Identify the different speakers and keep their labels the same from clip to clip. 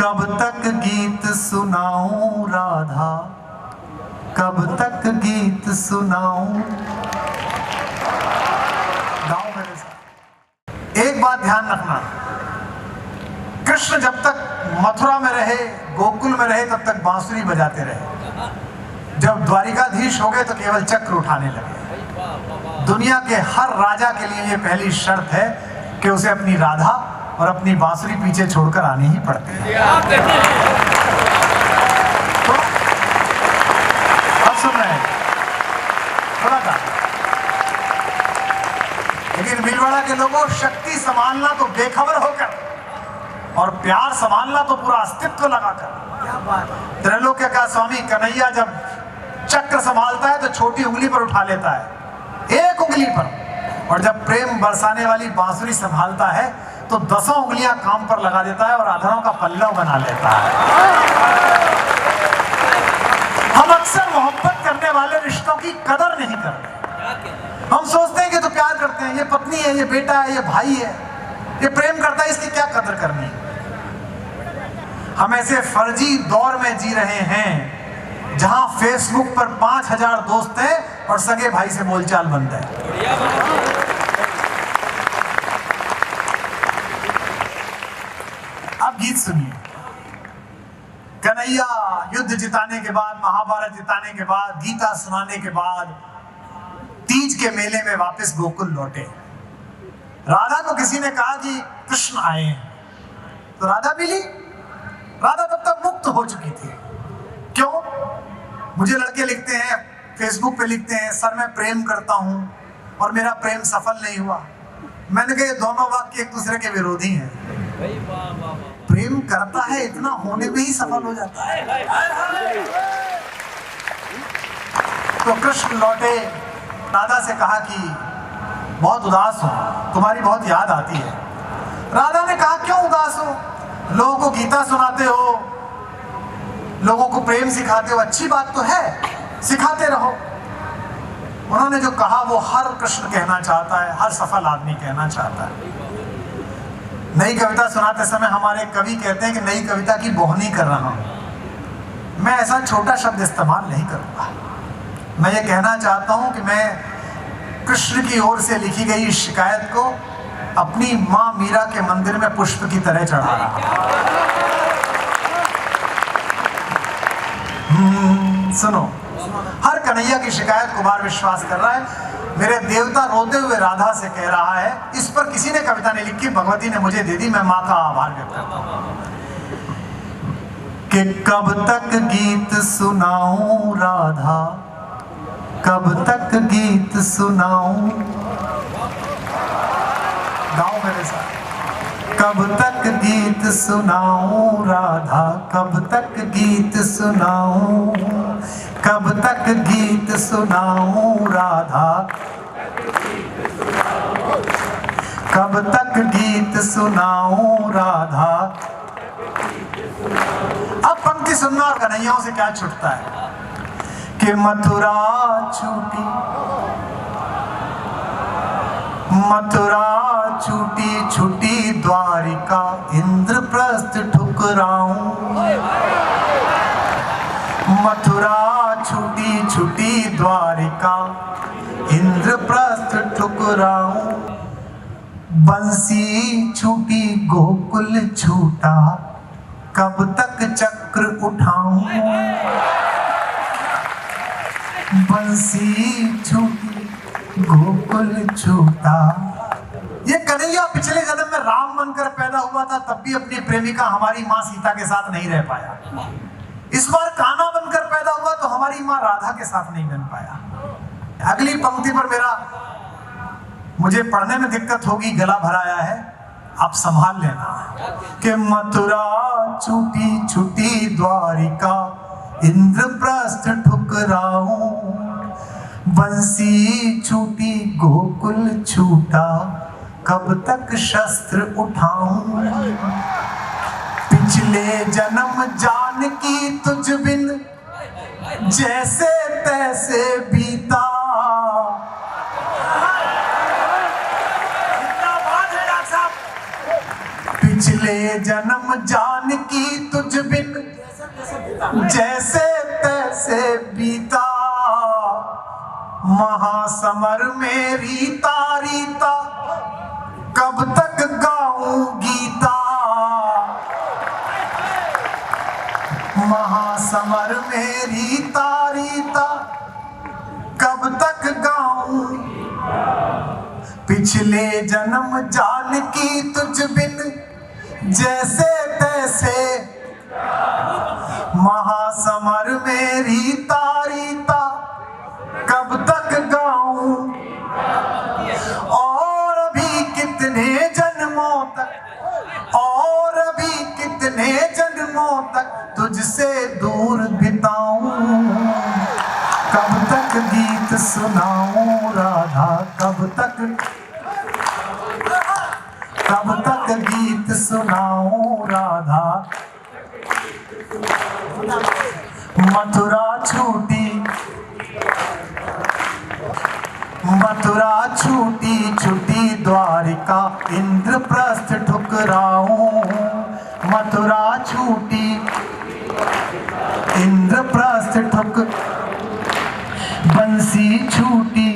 Speaker 1: कब तक गीत सुनाऊं राधा, कब तक गीत सुनाऊं। गाओ मेरे साथ। एक बात ध्यान रखना, कृष्ण जब तक मथुरा में रहे, गोकुल में रहे, तब तक बांसुरी बजाते रहे। जब द्वारिकाधीश हो गए तो केवल चक्र उठाने लगे। दुनिया के हर राजा के लिए ये पहली शर्त है कि उसे अपनी राधा और अपनी बांसुरी पीछे छोड़कर आनी ही पड़ती है। तो अब सुन रहे हैं थोड़ा सा। लेकिन भीलवाड़ा के लोगों, शक्ति संभालना तो बेखबर होकर और प्यार संभालना तो पूरा अस्तित्व लगाकर। त्रैलोक्य का स्वामी कन्हैया जब चक्र संभालता है तो छोटी उंगली पर उठा लेता है, एक उंगली पर, और जब प्रेम बरसाने वाली बांसुरी संभालता है तो 10 उंगलियां काम पर लगा देता है और आधारों का पल्लव बना लेता है। हम अक्सर मोहब्बत करने वाले रिश्तों की कदर नहीं करते। हम सोचते हैं कि तो प्यार करते हैं, ये पत्नी है, ये बेटा है, ये भाई है, ये प्रेम करता है, इसकी क्या कदर करनी है। हम ऐसे फर्जी दौर में जी रहे हैं जहां फेसबुक पर 5000 दोस्त हैं और सगे भाई से बोलचाल बंद है। अब गीत सुनिए। कन्हैया युद्ध जिताने के बाद, महाभारत जिताने के बाद, गीता सुनाने के बाद तीज के मेले में वापस गोकुल लौटे। राधा को किसी ने कहा कि कृष्ण आए हैं, तो राधा मिली। राधा तब तक मुक्त हो चुकी थी। क्यों? मुझे लड़के लिखते हैं, फेसबुक पे लिखते हैं, सर मैं प्रेम करता हूं और मेरा प्रेम सफल नहीं हुआ। मैंने कहा ये दोनों वाक्य एक दूसरे के विरोधी हैं। प्रेम करता है, इतना होने में ही सफल हो जाता है। तो कृष्ण लौटे, राधा से कहा कि बहुत उदास हो, तुम्हारी बहुत याद आती है। राधा ने कहा क्यों उदास हो? लोगों को गीता सुनाते हो, लोगों को प्रेम सिखाते हो, अच्छी बात तो है, सिखाते रहो। उन्होंने जो कहा वो हर कृष्ण कहना चाहता है, हर सफल आदमी कहना चाहता है। नई कविता सुनाते समय हमारे कवि कहते हैं कि नई कविता की बोहनी कर रहा हूं। मैं ऐसा छोटा शब्द इस्तेमाल नहीं करूंगा। मैं ये कहना चाहता हूं कि मैं कृष्ण की ओर से लिखी गई शिकायत को अपनी मां मीरा के मंदिर में पुष्प की तरह चढ़ा रहा। सुनो, हर कन्हैया की शिकायत कुमार विश्वास कर रहा है। मेरे देवता रोते हुए राधा से कह रहा है, इस पर किसी ने कविता नहीं लिखी, भगवती ने मुझे दे दी, मैं मां का आभार व्यक्त करता हूं। कि कब तक गीत सुनाऊं राधा, कब तक गीत सुनाऊं। गाओ मेरे साथ। कब तक गीत सुनाऊं राधा, कब तक गीत सुनाऊं, कब तक गीत सुनाऊं राधा, कब तक गीत सुनाऊं राधा। अब पंक्ति सुनना और कन्हैयाओं से क्या छूटता है कि मथुरा छूटी, मथुरा छूटी छूटी द्वारिका, इंद्रप्रस्थ ठुकराऊं। मथुरा छूटी छूटी द्वारिका, इंद्रप्रस्थ ठुकराऊं। बंसी छूटी गोकुल छूटा, कब तक चक्र उठाऊं। बंसी छूटी गोकुल छूटा। ये कन्हैया पिछले जन्म में राम बनकर पैदा हुआ था, तब भी अपनी प्रेमिका हमारी मां सीता के साथ नहीं रह पाया। इस बार कान्हा बनकर पैदा हुआ तो हमारी मां राधा के साथ नहीं बन पाया। अगली पंक्ति पर मुझे पढ़ने में दिक्कत होगी, गला भराया है, आप संभाल लेना। कि मथुरा छूटी छूटी द्वारिका, इंद्रप्रस्थ ठुकराऊं। बंसी छूटी गोकुल छूटा, कब तक शस्त्र उठाऊं। पिछले जन्म जानकी तुझ बिन जैसे तैसे बीता। पिछले जन्म जानकी तुझ जैसे तैसे बीता महासमर में रीता रीता, कब तक गाऊं गीता। महासमर में रीता रीता, कब तक गाऊं। पिछले जन्म जान की तुझ बिन जैसे तैसे, महासमर में रीता रीता, कब तक गाऊं। और अभी कितने जन्मों तक, और अभी कितने जन्मों तक तुझसे दूर बिताऊं। कब तक गीत सुनाऊं राधा, कब तक गीत सुनाऊं राधा। मथुरा छूटी, मथुरा छूटी छूटी द्वारिका, इंद्रप्रस्थ ठुकराऊं। मथुरा छूटी इंद्रप्रस्थ ठुक, बंसी छूटी,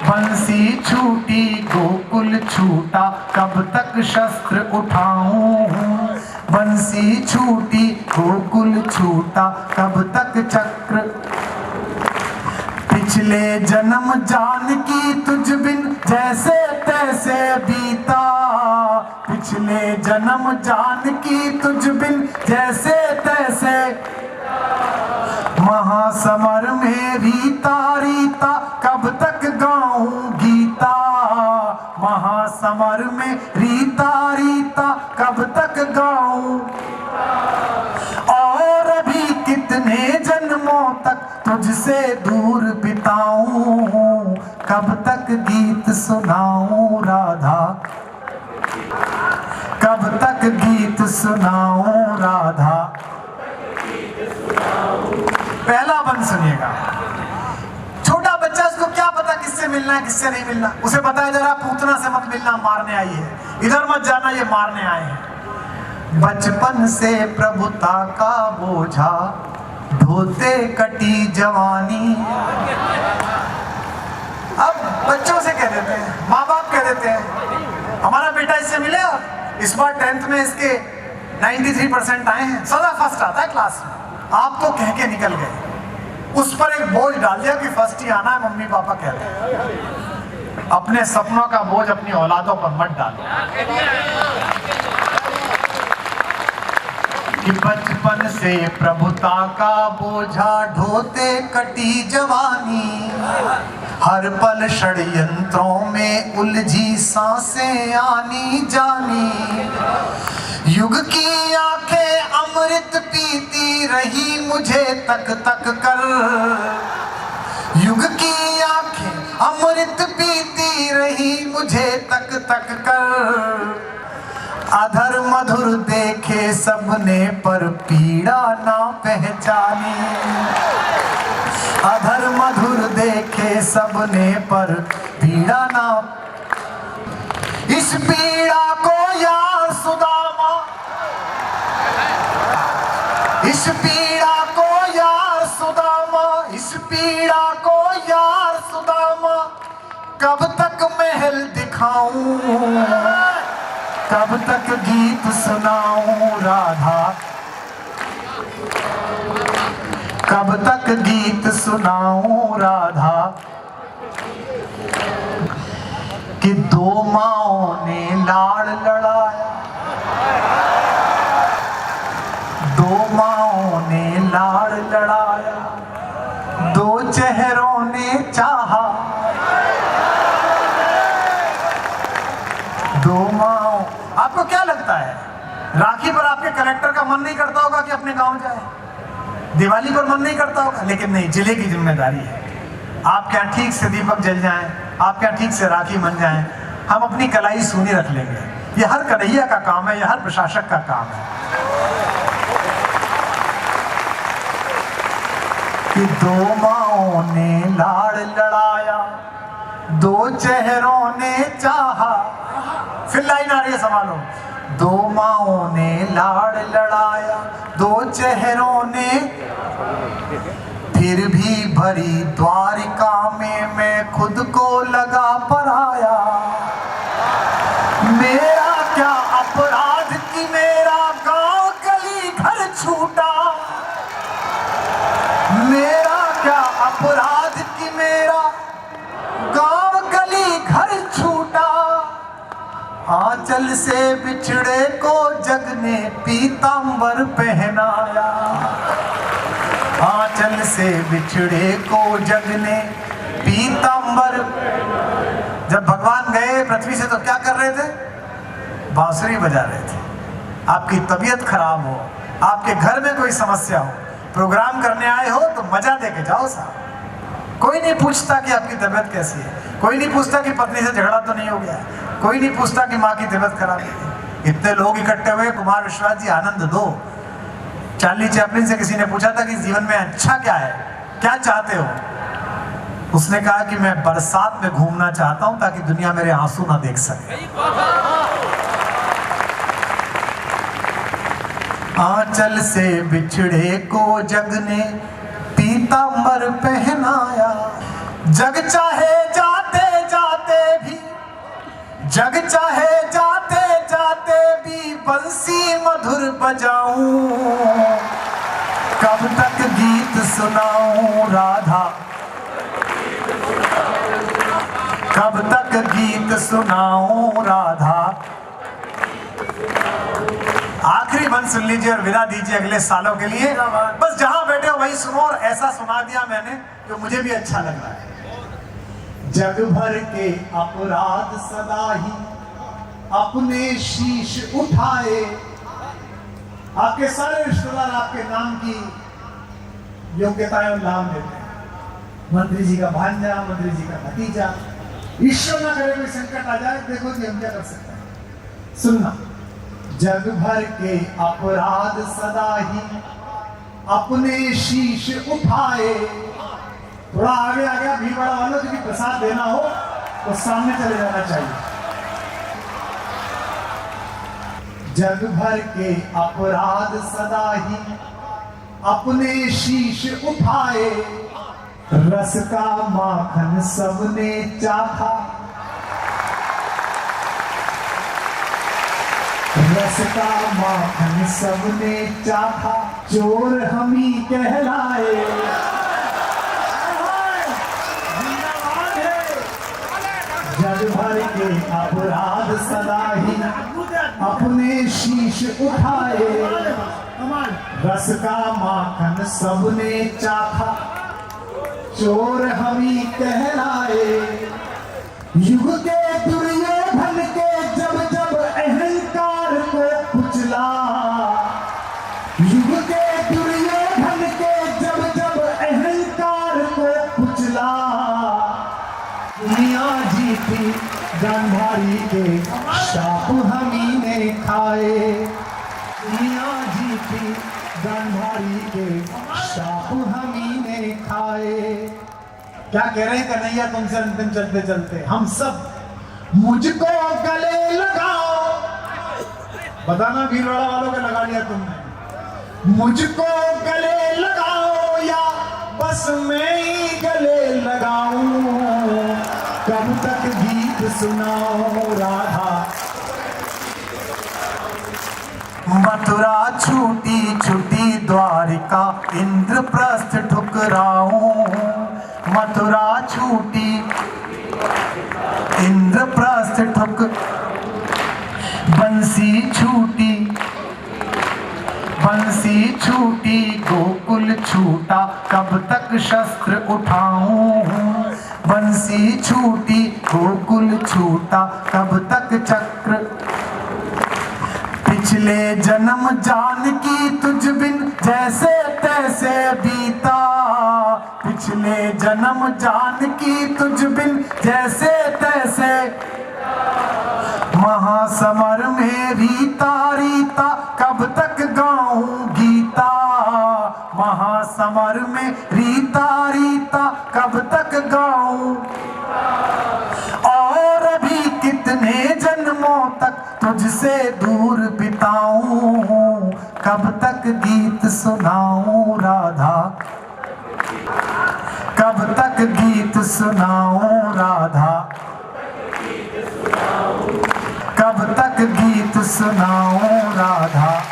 Speaker 1: बंसी छूटी गोकुल छूटा, कब तक शस्त्र उठाऊं। बंसी छूटी गोकुल छूटा, कब तक चक्र। पिछले जन्म जान की तुझ बिन जैसे तैसे बीता। पिछले जन्म जान की तुझ बिन जैसे तैसे, महासमर में रीता रीता, कब तक गाऊं गीता। महासमर में रीता रीता, कब तक गाऊं। और अभी कितने जन्मों तक तुझसे दूर बिताऊं। कब तक गीत सुनाऊं राधा, कब तक गीत सुनाऊं राधा। पहला बंद सुनिएगा। छोटा बच्चा, उसको क्या पता किससे मिलना है किससे नहीं मिलना। उसे पता है जरा पूतना से मत मिलना, मारने आई है, इधर मत जाना, ये मारने आए हैं। बचपन से प्रभुता का बोझा ढोते कटी जवानी। अब बच्चों से कह देते हैं, माँ बाप कह देते हैं हमारा बेटा इससे मिले, इस बार 10th में इसके 93% आए हैं, सदा फर्स्ट आता है क्लास में। आप तो कह के निकल गए, उस पर एक बोझ डाल दिया कि फर्स्ट ही आना है, मम्मी पापा कहते हैं। अपने सपनों का बोझ अपनी औलादों पर मत डालो। कि बचपन से प्रभुता का बोझा ढोते कटी जवानी। हर पल षड्यंत्रों में उलझी सांसें आनी जानी। युग की आंखें अमृत पीती रही मुझे तक तक कर। युग की आंखें अमृत पीती रही मुझे तक तक कर। अधर मधुर देखे सबने पर पीड़ा ना पहचानी। अधर मधुर देखे सबने पर पीड़ा ना। इस पीड़ा को यार सुदामा, इस पीड़ा को यार सुदामा, इस पीड़ा को यार सुदामा, कब तक महल दिखाऊं, कब तक गीत सुनाऊं राधा, कब तक गीत सुनाऊं राधा। कि दो माँओं ने लाड़ लड़ाया, दो माँओं ने लाड़ लड़ाया, दो चेहरों ने चाहा। दो माँओं, आपको क्या लगता है राखी पर आपके कलेक्टर का मन नहीं करता होगा कि अपने गांव जाए? दिवाली पर मन नहीं करता होगा, लेकिन नहीं, जिले की जिम्मेदारी है। आपके यहाँ ठीक से दीपक जल जाएं, आपके यहाँ ठीक से राखी बन जाएं, हम अपनी कलाई सूनी रख लेंगे। ये हर कन्हैया का काम है, ये हर प्रशासक का काम है। कि दो माँओं ने लाड़ लड़ाया, दो चेहरों ने चाहा। फिर लाइन आ रही है, संभालो। दो माँओं ने लाड़ लड़ाया, दो चेहरों ने फिर भी भरी द्वारिका में मैं खुद को लगा पराया। मेरा क्या अपराध कि मेरा गांव गली घर छूटा, मेरा क्या अपराध कि मेरा गांव गली घर छूटा। आंचल से बिछड़े को जग ने पीतांबर पहनाया, आंचल से बिछड़े को जग ने पीतांबर। जब भगवान गए पृथ्वी से तो क्या कर रहे थे? बांसुरी बजा रहे थे। आपकी तबीयत खराब हो, आपके घर में कोई समस्या हो, प्रोग्राम करने आए हो तो मजा दे के जाओ साहब। कोई नहीं पूछता कि आपकी तबीयत कैसी है, कोई नहीं पूछता कि पत्नी से झगड़ा तो नहीं हो गया, कोई नहीं पूछता कि माँ की तबीयत खराब है। इतने लोग इकट्ठे हुए, कुमार विश्वास जी आनंद दो। चार्ली चैपलिन से किसी ने पूछा था कि जीवन में अच्छा क्या है, क्या चाहते हो? उसने कहा कि मैं बरसात में घूमना चाहता हूं ताकि दुनिया मेरे आंसू ना देख सके। आंचल से बिछड़े को जग ने पीतांबर पहनाया। जग चाहे जाते जाते भी, जग चाहे जाते जाते भी बंसी मधुर बजाऊं। कब तक गीत सुनाऊं राधा, कब तक गीत सुनाऊं राधा। आखिरी बंद सुन लीजिए और विदा दीजिए अगले सालों के लिए। बस जहां बैठे हो वही सुनो, और ऐसा सुना दिया मैंने जो मुझे भी अच्छा लग रहा है। जग भर के अपराध सदा ही अपने शीश उठाए। आपके सारे रिश्तेदार आपके नाम की योग्यताएं और लाभ देते हैं। मंत्री जी का भांजा, मंत्री जी का भतीजा। ईश्वर ना करे कोई संकट आ जाए, देखो कि हम क्या कर सकते हैं। सुनना, जग भर के अपराध सदा ही अपने शीश उठाए। थोड़ा आगे आ गया, भीड़ बड़ा वालों जो प्रसाद देना हो तो सामने चले जाना चाहिए। जग भर के अपराध सदा ही अपने शीश उठाए। रस का माखन सबने चाखा, रस का माखन सबने चाखा। चोर हम ही कहलाए। जग भर के अपराध सदा ही अपने शीश उठाए। रस का माखन सबने चाखा, चोर हम ही कहलाए। युग के दुर्योधन के जब जब अहंकार को कुचला, युग के दुर्योधन के जब जब अहंकार को कुचला। दुनिया जीती गांधारी के शाप हमी ने खाए। दुनिया जीती गांधारी के शाप हमी ने खाए। क्या कह रहे हैं कन्हैया तुमसे अंतिम चलते चलते? हम सब मुझको गले लगाओ। बताना भीलवाड़ा वालों के लगा लिया तुमने। मुझको गले लगाओ या बस मैं ही गले लगाऊं। कब तक गीत सुनाओ राधा। मथुरा छूटी छूटी द्वारिका इंद्रप्रस्थ ठुकराऊं। मथुरा छूटी इंद्रप्रस्थ ठुक। बंसी छूटी, बंसी छूटी गोकुल छूटा। कब तक शस्त्र उठाऊं। बंसी छूटी गोकुल छूटा। कब तक चक्र। पिछले जन्म जानकी तुझ बिन जैसे तैसे बीता। पिछले जन्म जानकी तुझ बिन जैसे तैसे। महासमर में रीता रीता कब तक गाऊं गीता। महासमर में रीता रीता कब तक गाऊं। और अभी कितने जन्मों तक तुझसे दूर बिताऊं। कब तक गीत सुनाऊं राधा, कब तक गीत सुनाऊं राधा, कब तक गीत सुनाऊं राधा।